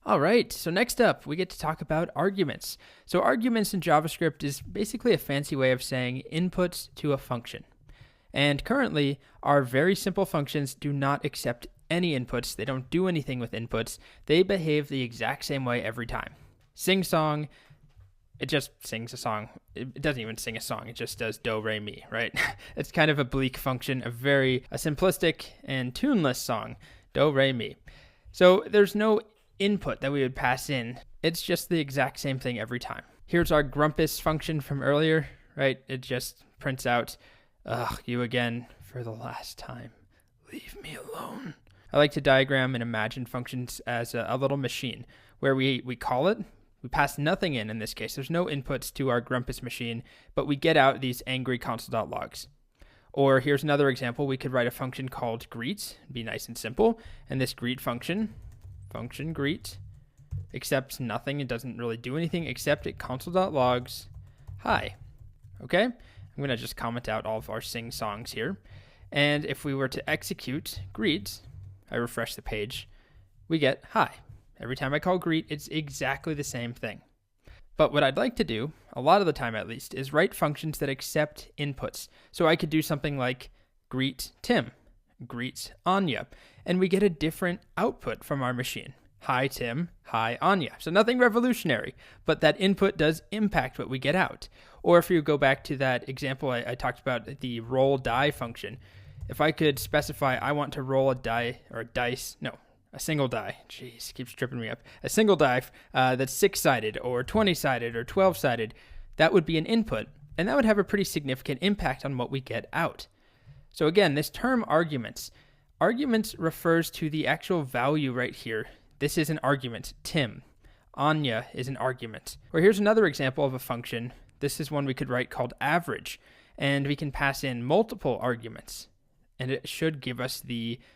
All right, so next up, we get to talk about arguments. So arguments in JavaScript is basically a fancy way of saying inputs to a function. And currently, our very simple functions do not accept any inputs. They don't do anything with inputs. They behave the exact same way every time. Sing song, it just sings a song. It doesn't even sing a song. It just does do, re, mi, right? It's kind of a bleak function, a simplistic and tuneless song, do, re, mi. So there's no input that we would pass in. It's just the exact same thing every time. Here's our grumpus function from earlier, right? It just prints out, ugh, you again for the last time. Leave me alone. I like to diagram and imagine functions as a little machine where we call it. We pass nothing in this case. There's no inputs to our grumpus machine, but we get out these angry console.logs. Or here's another example. We could write a function called greet, be nice and simple. And this greet function greet, accepts nothing. It doesn't really do anything except it console.logs hi. Okay? I'm going to just comment out all of our sing songs here. And if we were to execute greet, I refresh the page, we get hi. Every time I call greet, it's exactly the same thing. But what I'd like to do, a lot of the time at least, is write functions that accept inputs. So I could do something like greet Tim, greet Anya, and we get a different output from our machine. Hi Tim, hi Anya. So nothing revolutionary, but that input does impact what we get out. Or if you go back to that example I talked about, the roll die function, if I could specify I want to roll a single die. Jeez, keeps tripping me up. A single die that's 6-sided or 20-sided or 12-sided, that would be an input, and that would have a pretty significant impact on what we get out. So again, this term arguments refers to the actual value right here. This is an argument, Tim. Anya is an argument. Or here's another example of a function. This is one we could write called average, and we can pass in multiple arguments. And it should give us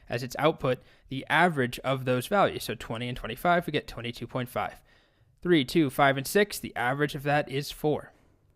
as its output, the average of those values. So 20 and 25, we get 22.5. 3, 2, 5, and 6, the average of that is 4.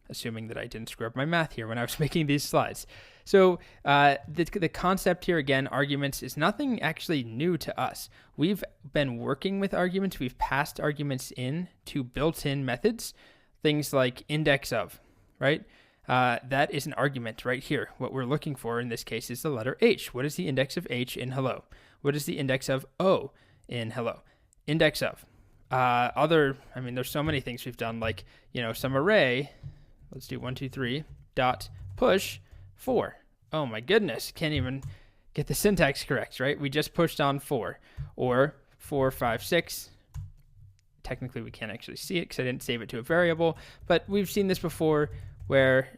Assuming that I didn't screw up my math here when I was making these slides. So the concept here, again, arguments, is nothing actually new to us. We've been working with arguments. We've passed arguments in to built-in methods, things like index of, right? That is an argument right here. What we're looking for in this case is the letter H. What is the index of H in hello? What is the index of O in hello? Index of. There's so many things we've done, like, some array. Let's do 1, 2, 3 dot push 4. Oh my goodness, can't even get the syntax correct, right? We just pushed on 4, or 4, 5, 6. Technically, we can't actually see it because I didn't save it to a variable, but we've seen this before where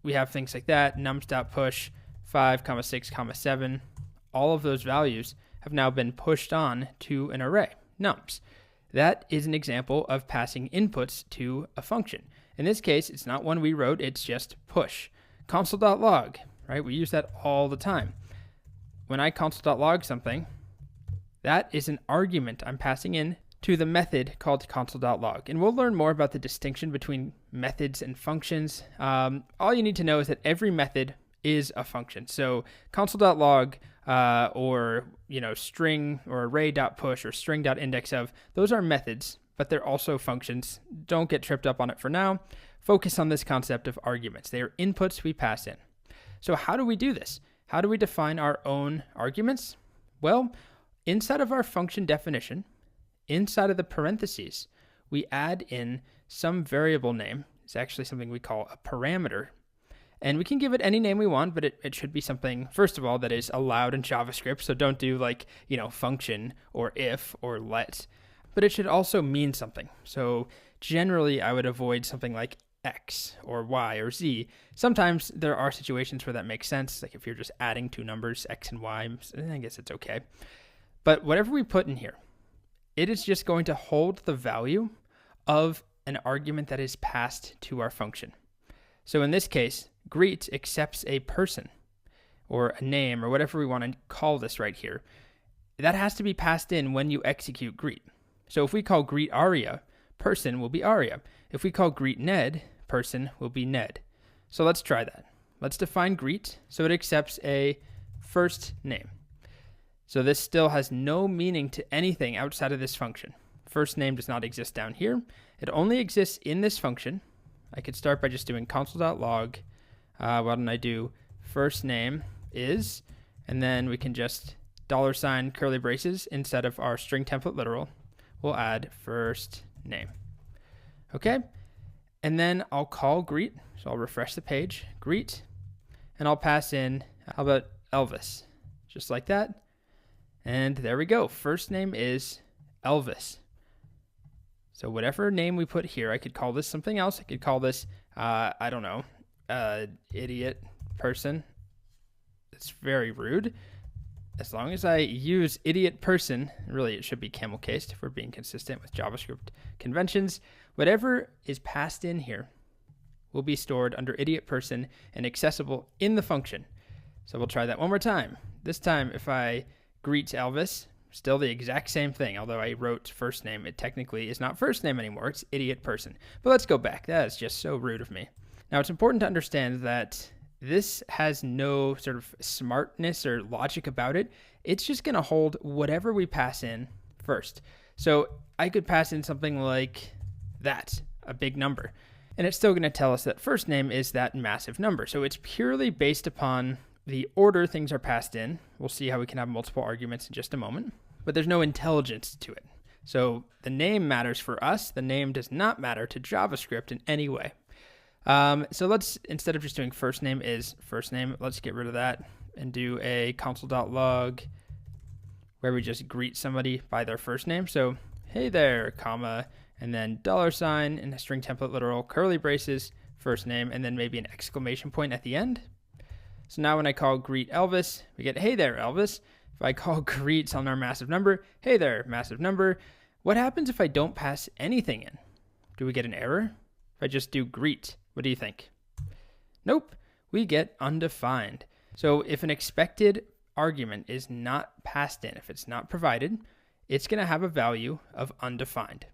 we have things like that, nums.push 5, 6, 7. All of those values have now been pushed on to an array, nums. That is an example of passing inputs to a function. In this case, it's not one we wrote, it's just push. Console.log, right? We use that all the time. When I console.log something, that is an argument I'm passing in to the method called console.log. And we'll learn more about the distinction between methods and functions. All you need to know is that every method is a function. So console.log or string or array.push or string.indexOf, those are methods, but they're also functions. Don't get tripped up on it for now. Focus on this concept of arguments. They are inputs we pass in. So how do we do this? How do we define our own arguments? Well, inside of our function definition, inside of the parentheses, we add in some variable name. It's actually something we call a parameter. And we can give it any name we want, but it should be something, first of all, that is allowed in JavaScript. So don't do function or if or let. But it should also mean something. So generally, I would avoid something like X or Y or Z. Sometimes there are situations where that makes sense. Like if you're just adding two numbers, X and Y, I guess it's okay. But whatever we put in here, it is just going to hold the value of an argument that is passed to our function. So in this case, greet accepts a person or a name or whatever we want to call this right here. That has to be passed in when you execute greet. So if we call greet Aria, person will be Aria. If we call greet Ned, person will be Ned. So let's try that. Let's define greet so it accepts a first name. So this still has no meaning to anything outside of this function. first name does not exist down here. It only exists in this function. I could start by just doing console.log. Why don't I do first name is, and then we can just $ curly braces instead of our string template literal. We'll add first name. Okay, and then I'll call greet. So I'll refresh the page, greet, and I'll pass in, how about Elvis? Just like that. And there we go. First name is Elvis. So whatever name we put here, I could call this something else. I could call this, I don't know, idiot person. It's very rude. As long as I use idiot person, really it should be camel cased if we're being consistent with JavaScript conventions. Whatever is passed in here will be stored under idiot person and accessible in the function. So we'll try that one more time. This time, if I greet Elvis, still the exact same thing. Although I wrote first name, it technically is not first name anymore. It's idiot person. But let's go back. That is just so rude of me. Now, it's important to understand that this has no sort of smartness or logic about it. It's just going to hold whatever we pass in first. So I could pass in something like that, a big number. And it's still going to tell us that first name is that massive number. So it's purely based upon the order things are passed in. We'll see how we can have multiple arguments in just a moment. But there's no intelligence to it. So the name matters for us. The name does not matter to JavaScript in any way. So let's, instead of just doing first name is first name, let's get rid of that and do a console.log where we just greet somebody by their first name. So, hey there, comma, and then $ and a string template literal, curly braces, first name, and then maybe an exclamation point at the end. So now when I call greet Elvis, we get, hey there, Elvis. If I call greet on our massive number, hey there, massive number. What happens if I don't pass anything in? Do we get an error? If I just do greet, what do you think? Nope, we get undefined. So if an expected argument is not passed in, if it's not provided, it's going to have a value of undefined.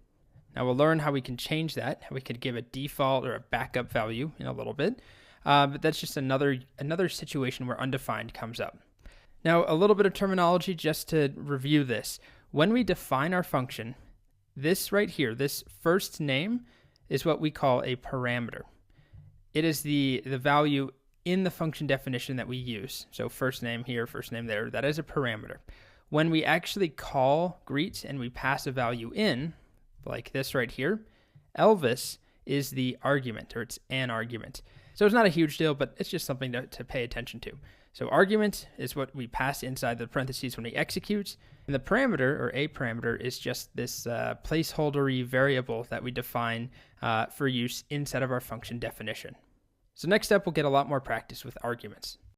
Now we'll learn how we can change that, how we could give a default or a backup value in a little bit. But that's just another situation where undefined comes up. Now, a little bit of terminology just to review this. When we define our function, this right here, this first name is what we call a parameter. It is the value in the function definition that we use. So first name here, first name there, that is a parameter. When we actually call greet and we pass a value in, like this right here, Elvis is the argument, or it's an argument. So it's not a huge deal, but it's just something to pay attention to. So argument is what we pass inside the parentheses when we execute, and the parameter, or a parameter, is just this placeholder-y variable that we define for use inside of our function definition. So next up, we'll get a lot more practice with arguments.